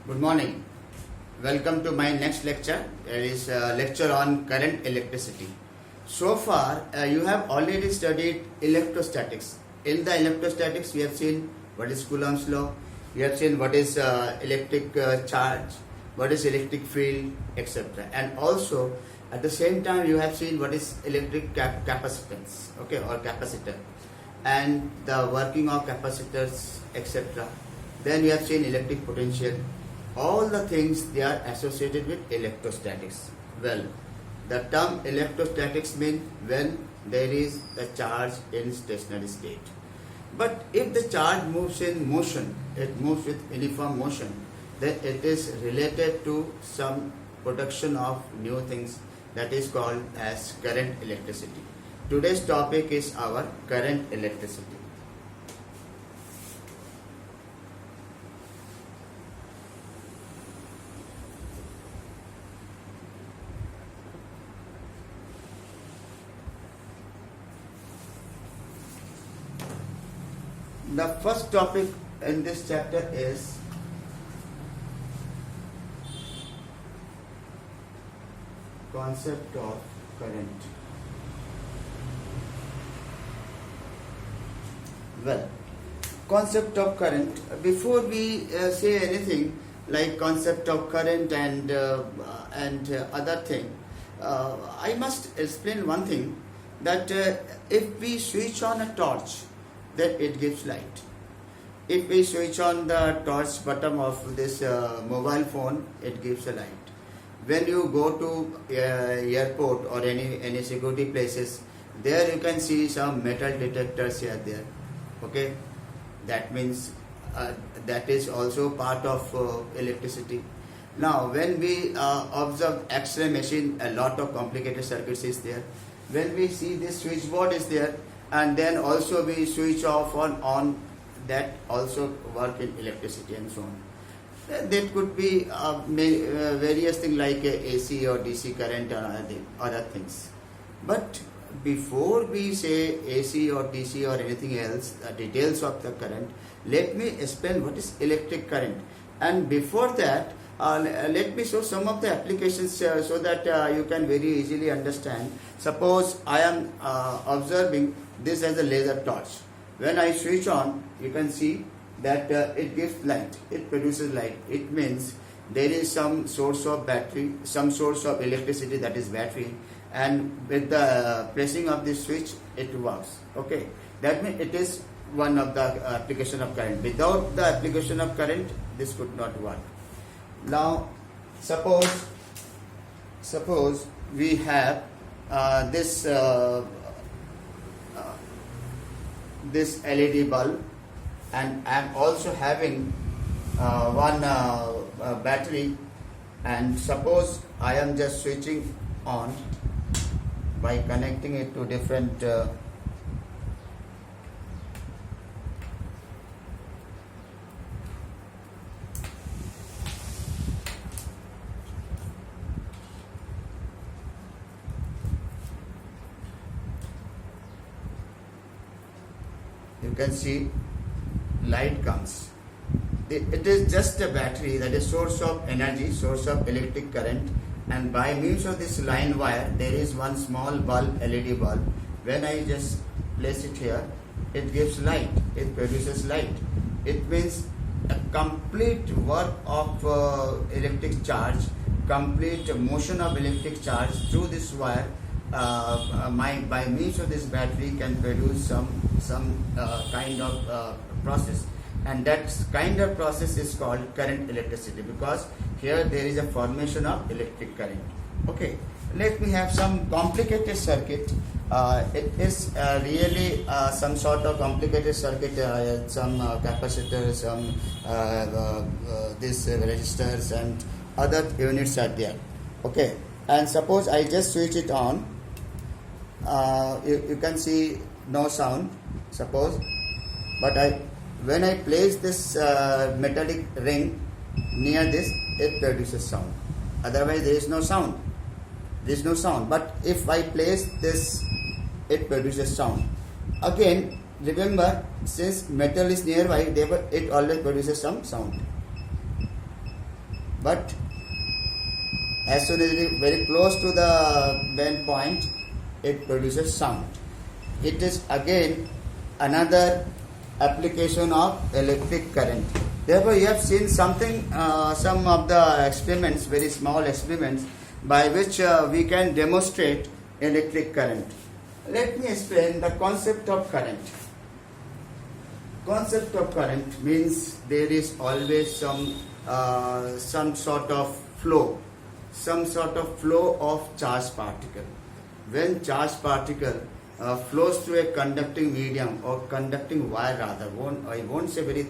Good morning. Welcome to my next lecture. It is a lecture on current electricity. So far, you have already studied electrostatics. In the electrostatics, we have seen what is Coulomb's law, we have seen what is electric charge, what is electric field, etc. And also, at the same time, you have seen what is electric capacitance, okay, or capacitor, and the working of capacitors, etc. Then you have seen electric potential. All the things they are associated with electrostatics. Well, the term electrostatics means when there is a charge in stationary state. But if the charge moves in motion, it moves with uniform motion, then it is related to some production of new things that is called as current electricity. Today's topic is our current electricity. The first topic in this chapter is concept of current. Well, concept of current. Before we say anything like concept of current and other thing, I must explain one thing, that if we switch on a torch, then it gives light. If we switch on the torch button of this mobile phone, it gives a light. When you go to airport or any security places, there you can see some metal detectors here there. Okay, that means that is also part of electricity. Now, when we observe X-ray machine, a lot of complicated circuits is there. When we see this switchboard is there, and then also we switch off on that also work in electricity and so on. That could be various things like AC or DC current or other things. But before we say AC or DC or anything else, the details of the current, let me explain what is electric current. And before that, let me show some of the applications so that you can very easily understand. Suppose I am observing this as a laser torch. When I switch on, you can see that it gives light, it produces light. It means there is some source of battery, some source of electricity, that is battery, and with the pressing of this switch, it works. Okay, that means it is one of the application of current. Without the application of current, this could not work. Now, suppose we have this LED bulb, and I am also having one battery, and suppose I am just switching on by connecting it to different you can see light comes. It is just a battery, that is source of energy, source of electric current, and by means of this line wire there is one small bulb, LED bulb. When I just place it here, it gives light, it produces light. It means a complete work of electric charge, complete motion of electric charge through this wire by means of this battery can produce some kind of process, and that kind of process is called current electricity, because here there is a formation of electric current. Okay, let me have some complicated circuit. It is really some sort of complicated circuit, some capacitors, some this resistors and other units are there. Okay, and suppose I just switch it on, you can see no sound, suppose, but when I place this metallic ring near this, it produces sound. Otherwise there is no sound. There is no sound. But if I place this, it produces sound. Again, remember, since metal is nearby, therefore it always produces some sound. but as soon as it is very close to the bend point, it produces sound. It is again another application of electric current. Therefore, you have seen something, some of the experiments, very small experiments, by which we can demonstrate electric current. Let me explain the concept of current. Concept of current means there is always some sort of flow of charged particle. When charged particle flows through a conducting medium or conducting wire rather, I won't say very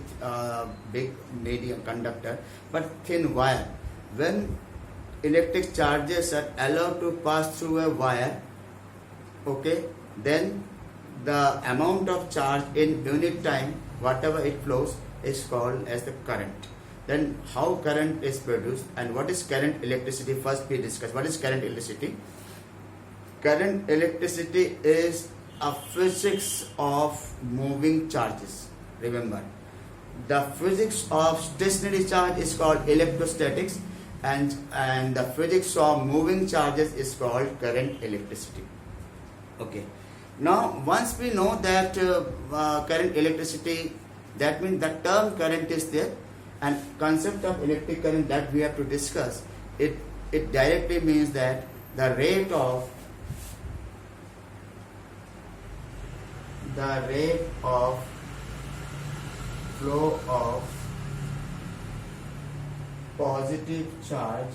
big medium conductor, but thin wire. When electric charges are allowed to pass through a wire, okay, then the amount of charge in unit time, whatever it flows, is called as the current. Then how current is produced and what is current electricity? First we discuss what is current electricity. Current electricity is a physics of moving charges. Remember, the physics of stationary charge is called electrostatics, and the physics of moving charges is called current electricity. Okay. Now, once we know that current electricity, that means the term current is there, and concept of electric current that we have to discuss, it directly means that the rate of flow of positive charge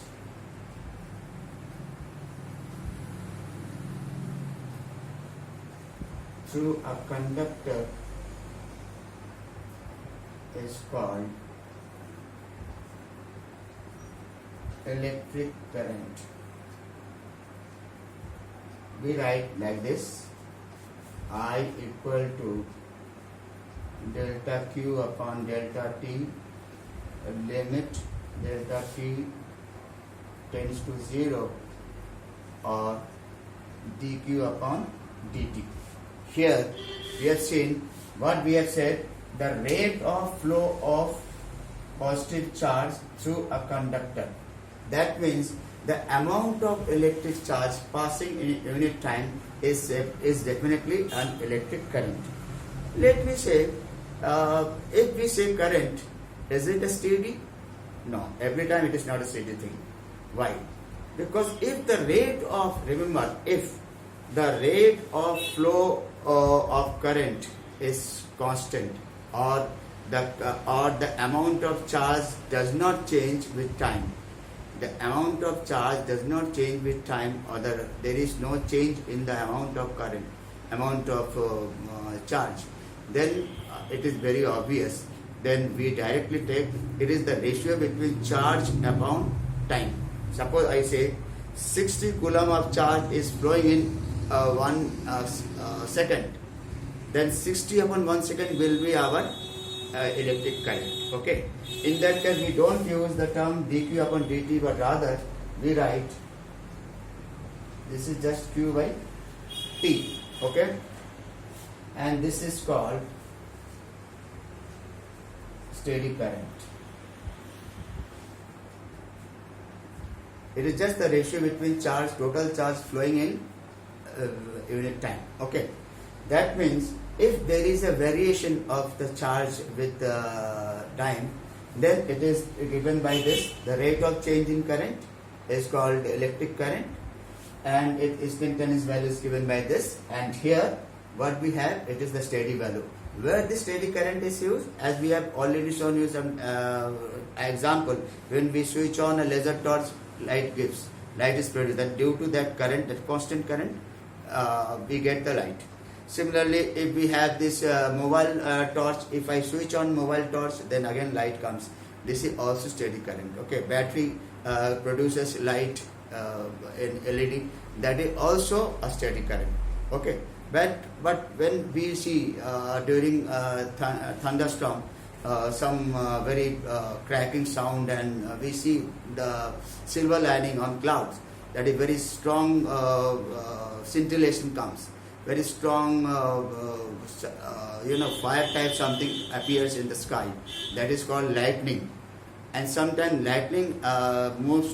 through a conductor is called electric current. We write like this: I equal to delta Q upon delta T, limit delta T tends to 0, or dq upon dt. Here we have seen what we have said, the rate of flow of positive charge through a conductor. That means the amount of electric charge passing in unit time is definitely an electric current. Let me say, if we say current, is it a steady? No, every time it is not a steady thing. Why? Because if the rate of, remember, if the rate of flow of current is constant, or the amount of charge does not change with time, the amount of charge does not change with time, or there is no change in the amount of current, amount of charge, then it is very obvious. Then we directly take, it is the ratio between charge upon time. Suppose I say 60 coulomb of charge is flowing in 1 second, then 60 upon 1 second will be our electric current. Okay. In that case, we don't use the term dq upon dt, but rather we write this is just q by t. Okay. And this is called steady current. It is just the ratio between charge, total charge flowing in unit time. Okay. That means if there is a variation of the charge with time, then it is given by this. The rate of change in current is called electric current, and its instantaneous value is given by this. And here what we have, it is the steady value. Where the steady current is used, as we have already shown you some example, when we switch on a laser torch, light is produced. That due to that current, that constant current, we get the light. Similarly, if we have this mobile torch, if I switch on mobile torch, then again light comes. This is also steady current. Okay, battery produces light in LED. That is also a steady current. Okay, but when we see during thunderstorm some very cracking sound, and we see the silver lining on clouds, that is very strong scintillation comes. Very strong, fire type something appears in the sky. That is called lightning. and sometimes lightning moves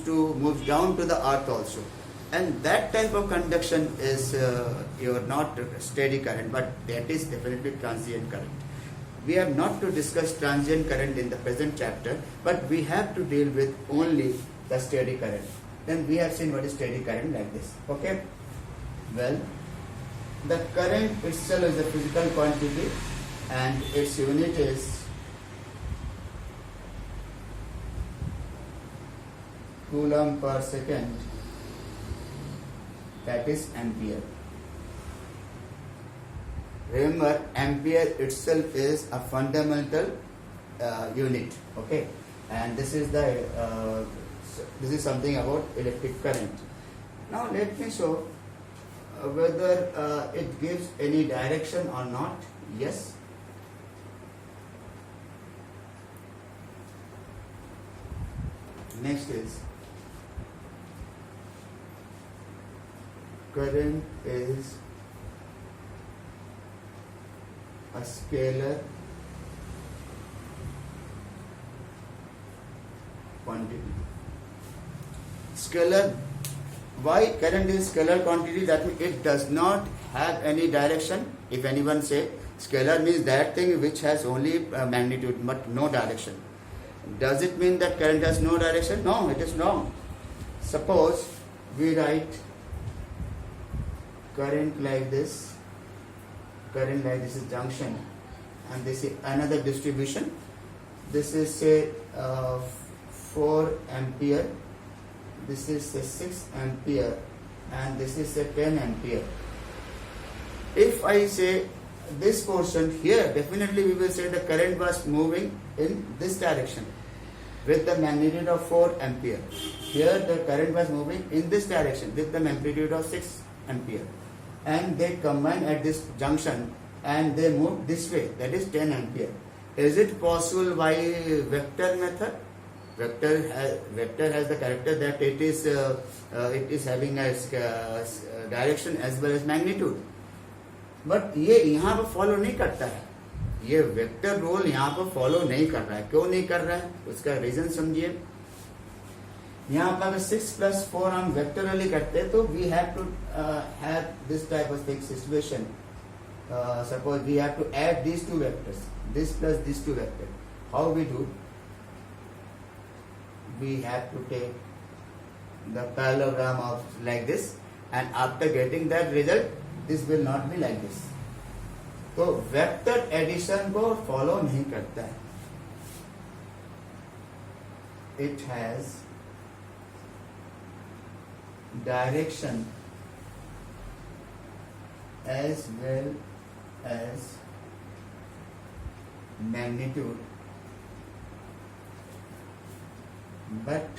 down to the earth also, and that type of conduction is your not steady current, but that is definitely transient current. We have not to discuss transient current in the present chapter, but we have to deal with only the steady current. Then we have seen what is steady current like this. Okay? Well, the current itself is a physical quantity and its unit is coulomb per second, that is ampere. Remember, ampere itself is a fundamental unit. Okay, and this is something about electric current. Now let me show whether it gives any direction or not. Yes. Next is current is a scalar quantity. Scalar, why current is scalar quantity? That means it does not have any direction. If anyone say scalar means that thing which has only magnitude but no direction. Does it mean that current has no direction? No, it is wrong. Suppose we write current like this. Current like this is junction, and this is another distribution. This is say 4 ampere, this is say 6 ampere, and this is say 10 ampere. If I say this portion here, definitely we will say the current was moving in this direction with the magnitude of 4 ampere. Here the current was moving in this direction with the magnitude of 6 ampere. And they combine at this junction and they move this way, that is 10 ampere. Is it possible by vector method? Vector has the character that it is having a direction as well as magnitude. But ये यहाँ पर follow नहीं करता है, ये vector role यहाँ पर follow नहीं कर रहा है. क्यों नहीं कर रहा है, उसका रीजन समझिए. यहाँ पर अगर 6 plus 4 हम वेक्टरली करते हैं तो we have to have this type of situation. Suppose we have to add these two vectors, this plus these two vectors. How we do? We have to take the parallelogram of like this, and after getting that result, this will not be like this. तो vector addition को follow नहीं करता है. It has direction as well as magnitude, but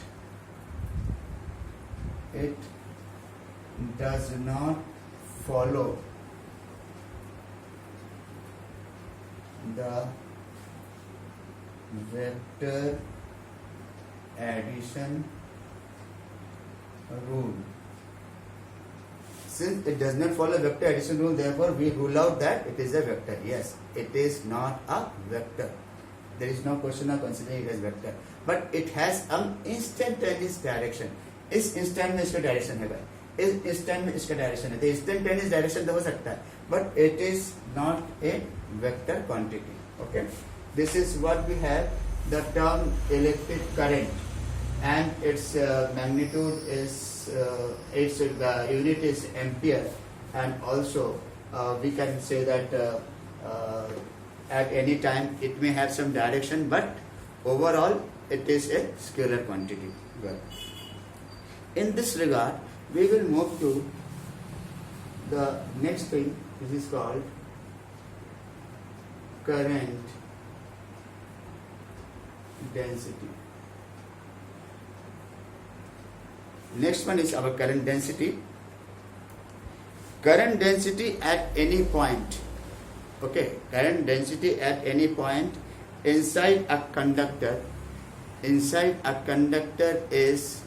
it does not follow the vector addition rule. Since it does not follow vector addition rule, therefore we rule out that it is a vector. Yes, it is not a vector. There is no question of considering it as vector. But it has an instantaneous direction. इस instant में इसका direction है भाई. इस instant में इसका direction है. तो instantaneous direction तो हो सकता है. But it is not a vector quantity. Okay. This is what we have. The term electric current, and its magnitude is its unit is ampere, and also we can say that at any time it may have some direction, but overall it is a scalar quantity. Well, in this regard, we will move to the next thing. This is called current density. Next one is our current density. Current density at any point. Okay, current density at any point inside a conductor. Inside a conductor is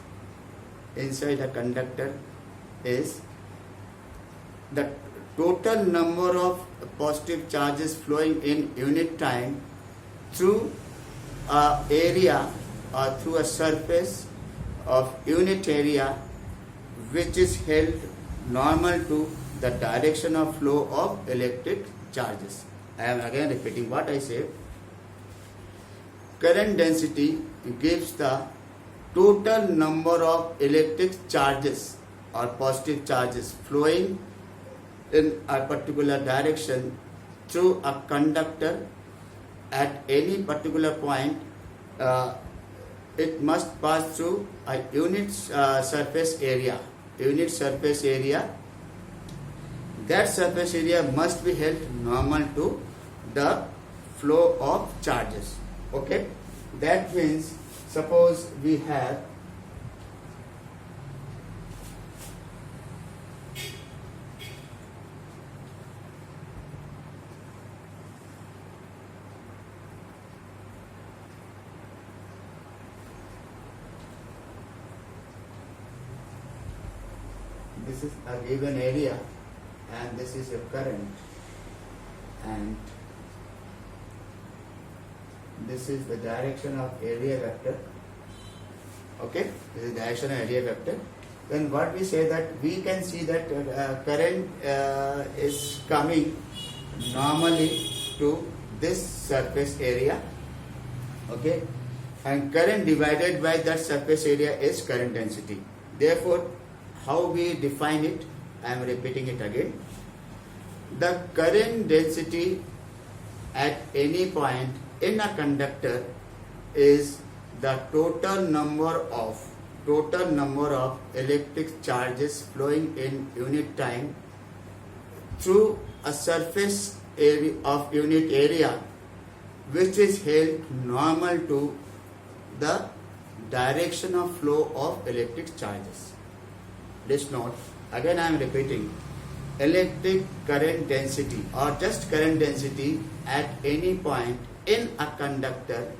the total number of positive charges flowing in unit time through area or through a surface of unit area which is held normal to the direction of flow of electric charges. I am again repeating what I said. Current density gives the total number of electric charges or positive charges flowing in a particular direction through a conductor at any particular point. It must pass through a unit surface area. Unit surface area. That surface area must be held normal to the flow of charges. Okay, that means suppose we have this is a given area and this is your current and this is the direction of area vector. Okay, this is the direction of area vector. Then what we say that we can see that current is coming normally to this surface area. Okay, and current divided by that surface area is current density. Therefore, how we define it? I am repeating it again. The current density at any point in a conductor is the total number of electric charges flowing in unit time through a surface area of unit area which is held normal to the direction of flow of electric charges. Please note, again I am repeating, electric current density or just current density at any point in a conductor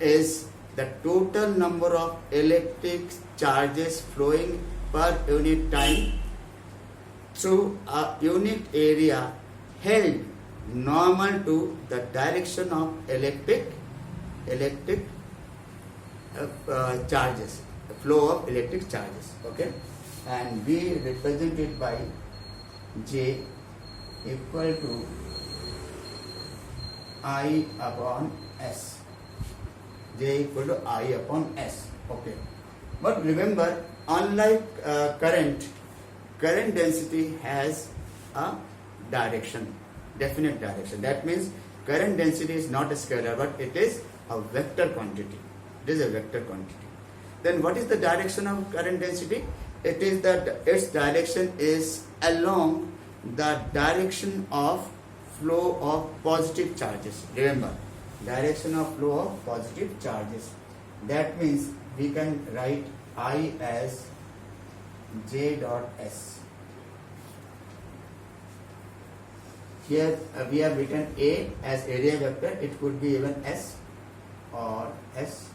is the total number of electric charges flowing per unit time through a unit area held normal to the direction of electric charges, the flow of electric charges. Okay, and we represent it by J equal to I upon S. J equal to I upon S. Okay. But remember, unlike current density has a direction, definite direction. That means current density is not a scalar, but it is a vector quantity. It is a vector quantity. Then what is the direction of current density? It is that its direction is along the direction of flow of positive charges. Remember, direction of flow of positive charges. That means we can write I as J dot S. Here we have written A as area vector. It could be even S or S.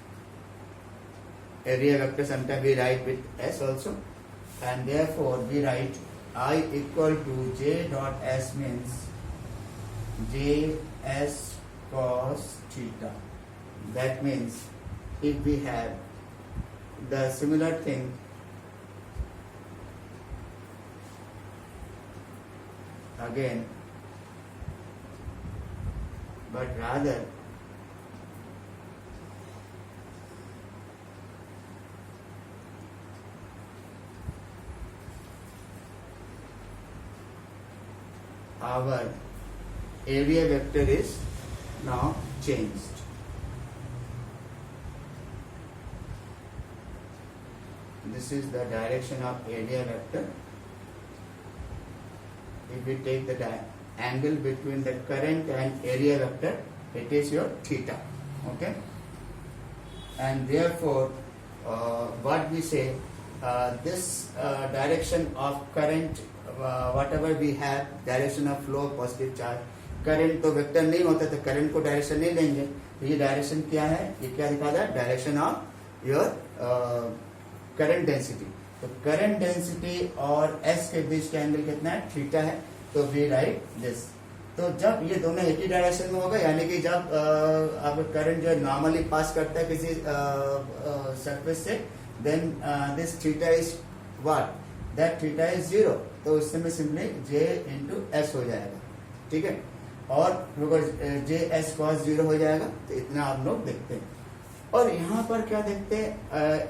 Area vector sometimes we write with S also. And therefore we write I equal to J dot S means J S cos theta. That means if we have the similar thing again, but rather our area vector is now changed. This is the direction of area vector. If we take the angle between the current and area vector, it is your theta. Okay, and therefore what we say, this direction of current, whatever we have, direction of flow positive charge, current तो vector नहीं होता तो current को direction नहीं लेंगे. तो ये direction क्या है, ये क्या दिखा रहा है, direction of your current density. तो करंट डेंसिटी और एस के बीच का एंगल कितना है, थीटा है. तो वी राइट दिस तो जब ये दोनों एक ही डायरेक्शन में होगा, यानी कि जब आपका करंट जो नॉर्मली पास करता है किसी सरफेस से, then this theta is what, that theta is zero, तो उससे में सिंपली जे इंटू एस हो जाएगा, ठीक है। और जे एस कॉस जीरो हो जाएगा, तो इतना आप लोग देखते हैं। और यहाँ पर क्या देखते हैं,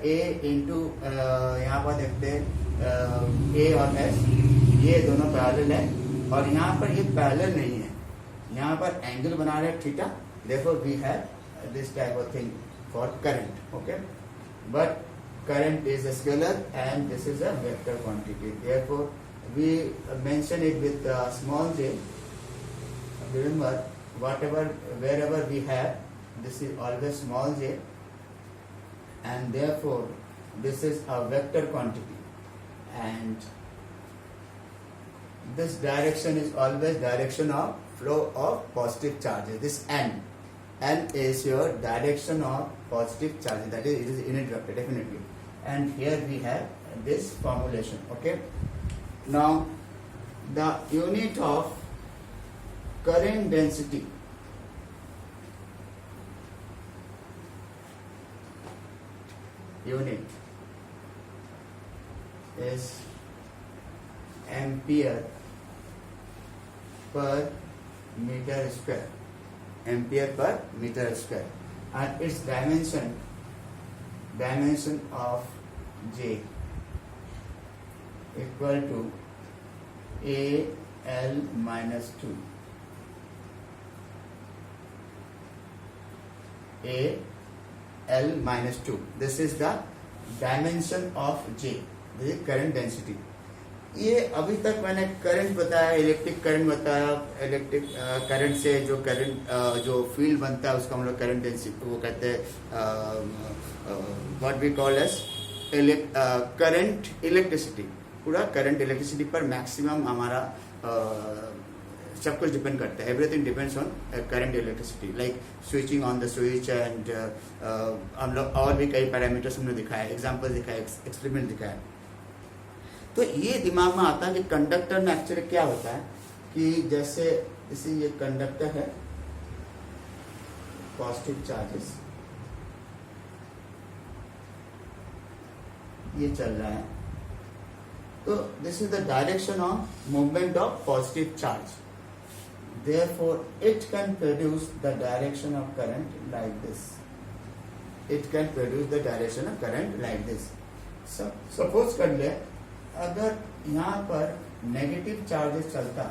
ए इंटू यहाँ पर देखते हैं ए और एस, ये दोनों पैरेलल है, और यहाँ पर ये पैरेलल नहीं है, यहाँ पर एंगल बना रहे theta, therefore we have this type of thing for current, okay, but current is a scalar and this is a vector quantity, therefore we mention it with small j. Remember, whatever, wherever we have, this is always small j, and therefore this is a vector quantity, and this direction is always direction of flow of positive charges. This n is your direction of positive charges, that is, it is unit vector definitely. And here we have this formulation, okay. Now the unit of current density unit is ampere per meter square, ampere per meter square, and its dimension of J equal to A L minus 2, A L minus 2. This is the dimension of J, this is current density. ये अभी तक मैंने current बताया, electric current बताया, electric current से जो current जो field बनता है उसका हम लोग करंट डेंसिटी वो कहते हैं, what we call as current electricity. पूरा करंट इलेक्ट्रिसिटी पर मैक्सिमम हमारा सब कुछ डिपेंड करता है, everything depends on current electricity, like switching on the switch, and हम लोग और भी कई पैरामीटर्स हमने दिखाया, एग्जाम्पल दिखाया, एक्सपेरिमेंट दिखाया। तो ये दिमाग में आता है कि कंडक्टर में एक्चुअली क्या होता है कि जैसे इसी ये कंडक्टर है, पॉजिटिव चार्जेस ये चल रहा है, तो this is the direction of movement of positive charge, therefore it can produce the direction of current like this, it can produce the direction of current like this. Suppose कर ले अगर यहाँ पर नेगेटिव चार्जेस चलता,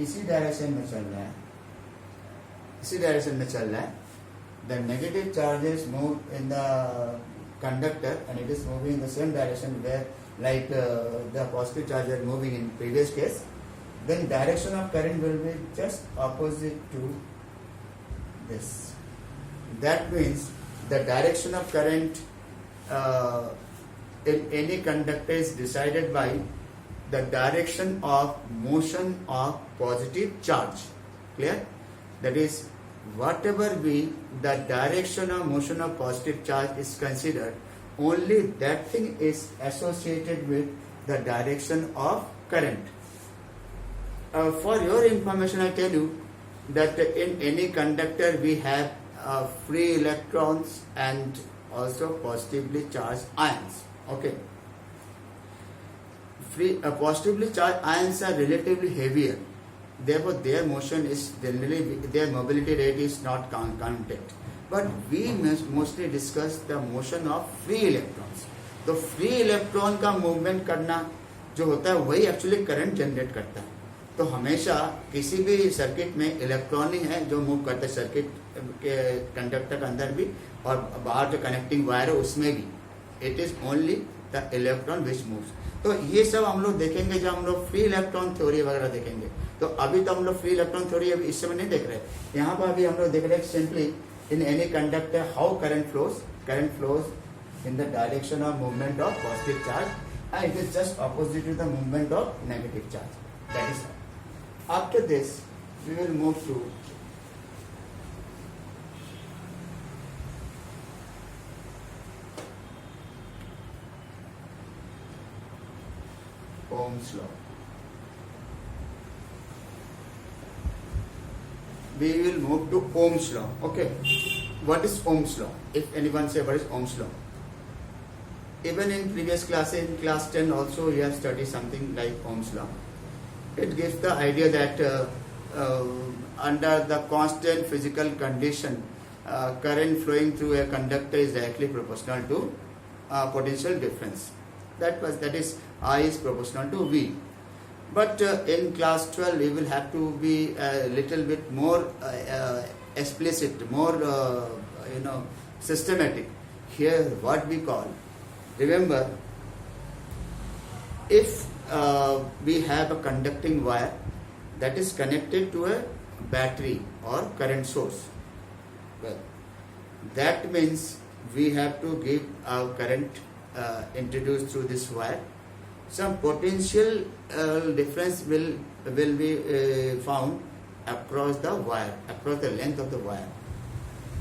इसी direction में चल रहा है, इसी डायरेक्शन में चल रहा है, the negative charges move in the conductor and it is moving in the same direction where like the positive charge are moving in previous case, then direction of current will be just opposite to this. That means the direction of current in any conductor is decided by the direction of motion of positive charge. Clear? That is, whatever be the direction of motion of positive charge is considered, only that thing is associated with the direction of current. For your information, I tell you that in any conductor we have free electrons and also positively charged ions. Okay. Positively charged ions are relatively heavier. Therefore, their motion is generally, their mobility rate is not counted. But we mostly discuss the motion of free electrons. तो free electron का movement करना जो होता है वही actually current generate करता है. तो हमेशा किसी भी सर्किट में इलेक्ट्रॉन ही है जो मूव करता है, सर्किट के कंडक्टर के अंदर भी और बाहर जो कनेक्टिंग वायर है उसमें भी. It is only the electron which moves. तो ये सब हम लोग देखेंगे जब हम लोग फ्री इलेक्ट्रॉन थ्योरी वगैरह देखेंगे. तो अभी तो हम लोग फ्री इलेक्ट्रॉन थ्योरी अभी इस समय नहीं देख रहे. यहाँ पर अभी हम लोग देख रहे हैं simply in any conductor how current flows in the direction of movement of positive charge and it is just opposite to the movement of negative charge. That is all. After this we will move to Ohm's law. We will move to Ohm's law. Okay, what is Ohm's law? If anyone say what is Ohm's law? Even in previous class, in class 10 also, we have studied something like Ohm's law. It gives the idea that under the constant physical condition, current flowing through a conductor is directly proportional to potential difference. That is I is proportional to V. But in class 12 we will have to be a little bit more explicit, more systematic. Here what we call, remember, if we have a conducting wire that is connected to a battery or current source, well, that means we have to give our current introduced through this wire. Some potential difference will be found across the wire, across the length of the wire,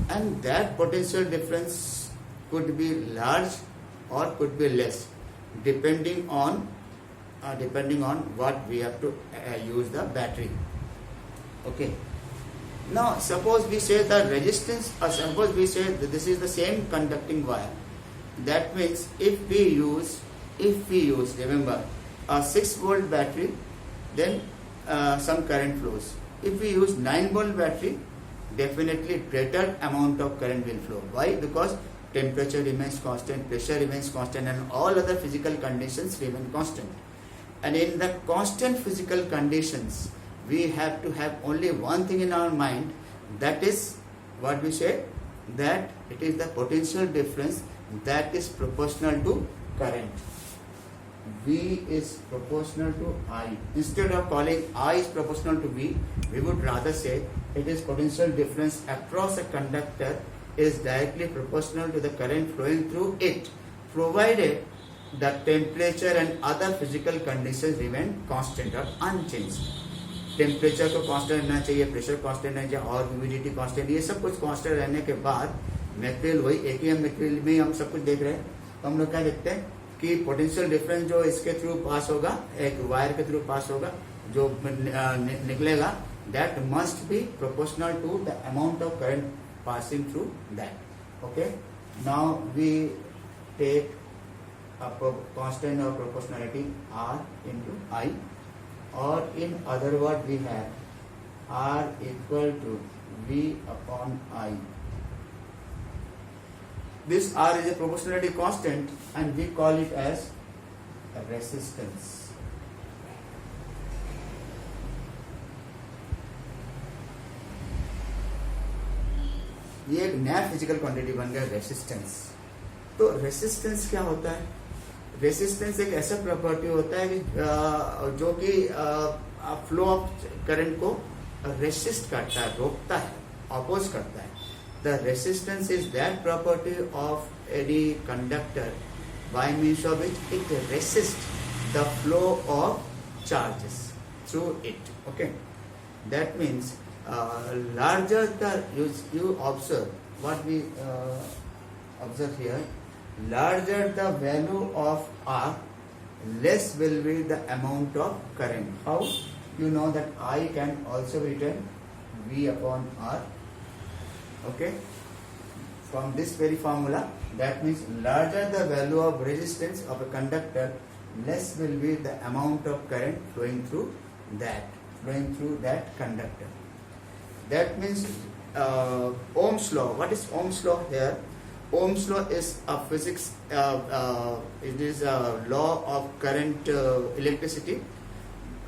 and that potential difference could be large or could be less, depending on what we have to use the battery. Okay. Now suppose we say the resistance, or suppose we say that this is the same conducting wire. That means if we use, remember, a 6-volt battery, then some current flows. If we use 9-volt battery, definitely greater amount of current will flow. Why? Because temperature remains constant, pressure remains constant, and all other physical conditions remain constant. And in the constant physical conditions, we have to have only one thing in our mind, that is what we say, that it is the potential difference that is proportional to current. V is proportional to I. Instead of calling I is proportional to V, we would rather say it is potential difference across a conductor is directly proportional to the current flowing through it, provided the temperature and other physical conditions remain constant or unchanged. Temperature को constant रहना चाहिए, pressure constant रहना चाहिए, और humidity constant, ये सब कुछ constant रहने के बाद मटेरियल वही एक ही मटेरियल में हम सब कुछ देख रहे हैं, तो हम लोग क्या देखते हैं कि पोटेंशियल डिफरेंस जो इसके थ्रू पास होगा, एक वायर के थ्रू पास होगा, जो निकलेगा, that must be proportional to the amount of current passing through that. Okay, now we take constant of proportionality R into I, or in other word we have R equal to V upon I. This R is a proportionality constant and we call it as a resistance. ये एक नया physical quantity बन गया, resistance. तो resistance क्या होता है? Resistance एक ऐसा प्रॉपर्टी होता है कि जो कि फ्लो ऑफ करंट को रेसिस्ट करता है, रोकता है, अपोज करता है. The resistance is that property of any conductor by means of which it resist the flow of charges through it. Okay, that means larger the you observe what we observe here, larger the value of R, less will be the amount of current. How? You know that I can also be written V upon R. Okay, from this very formula, that means larger the value of resistance of a conductor, less will be the amount of current flowing through that conductor. That means Ohm's law. What is Ohm's law here? Ohm's law is a physics, it is a law of current electricity,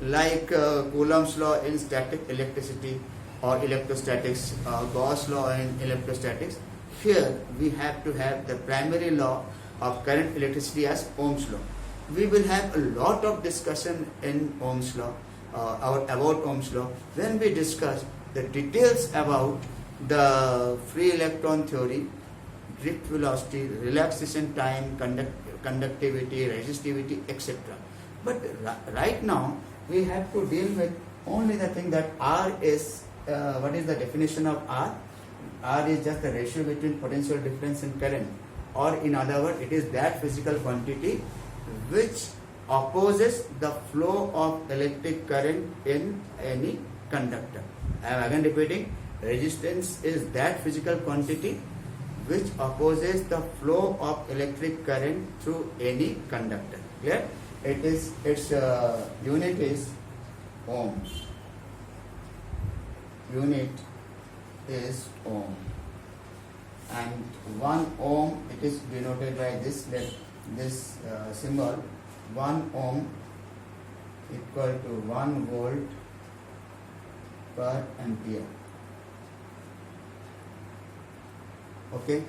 like Coulomb's law in static electricity or electrostatics, Gauss law in electrostatics. Here we have to have the primary law of current electricity as Ohm's law. We will have a lot of discussion in Ohm's law, about Ohm's law, when we discuss the details about the free electron theory, drift velocity, relaxation time, conductivity, resistivity, etc. But right now we have to deal with only the thing that R is, what is the definition of R? R is just the ratio between potential difference in current, or in other words, it is that physical quantity which opposes the flow of electric current in any conductor. I am again repeating, resistance is that physical quantity which opposes the flow of electric current through any conductor. Clear? Its unit is ohms. Unit is ohm, and 1 ohm, it is denoted by this symbol. 1 ohm equal to 1 volt per ampere. Okay,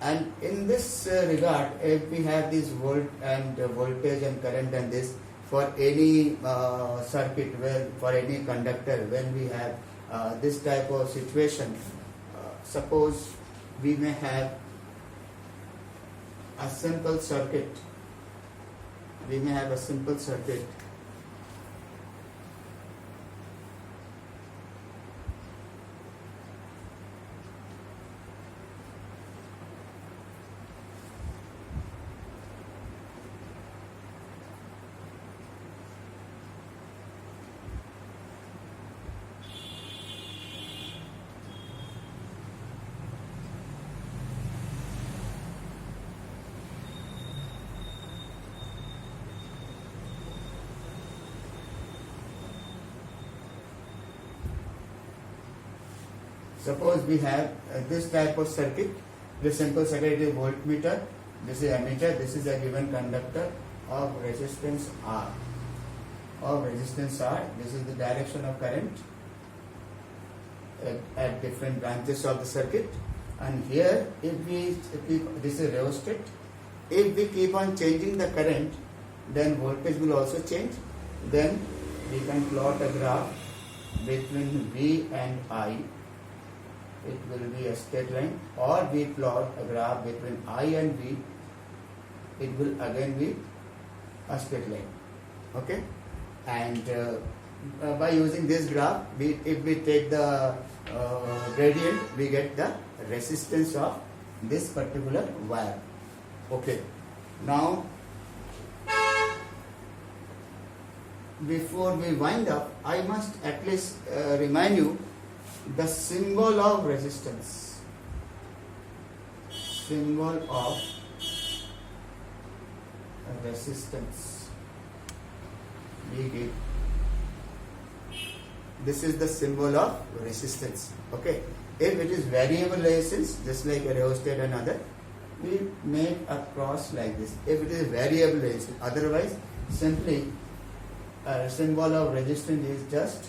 and in this regard, if we have this volt and voltage and current and this for any circuit, where for any conductor, when we have this type of situation, suppose we may have a simple circuit. We may have a simple circuit. Suppose we have this type of circuit. The simple circuit is voltmeter. This is ammeter. This is a given conductor of resistance R. This is the direction of current at different branches of the circuit. And here, if we keep, this is rheostat. If we keep on changing the current, then voltage will also change. Then we can plot a graph between V and I. It will be a straight line, or we plot a graph between I and V. It will again be a straight line. Okay, and by using this graph, if we take the gradient, we get the resistance of this particular wire. Okay, now before we wind up, I must at least remind you the symbol of resistance. Symbol of resistance. We give. This is the symbol of resistance. Okay. If it is variable resistance, just like a rheostat and other, we make a cross like this. If it is variable resistance, otherwise, simply a symbol of resistance is just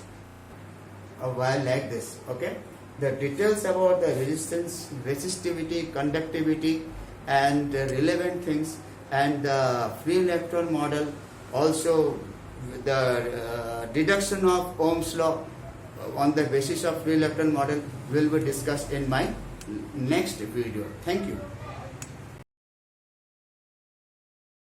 a wire like this. Okay, the details about the resistance, resistivity, conductivity, and relevant things, and the free electron model, also the deduction of Ohm's law on the basis of free electron model will be discussed in my next video. Thank you.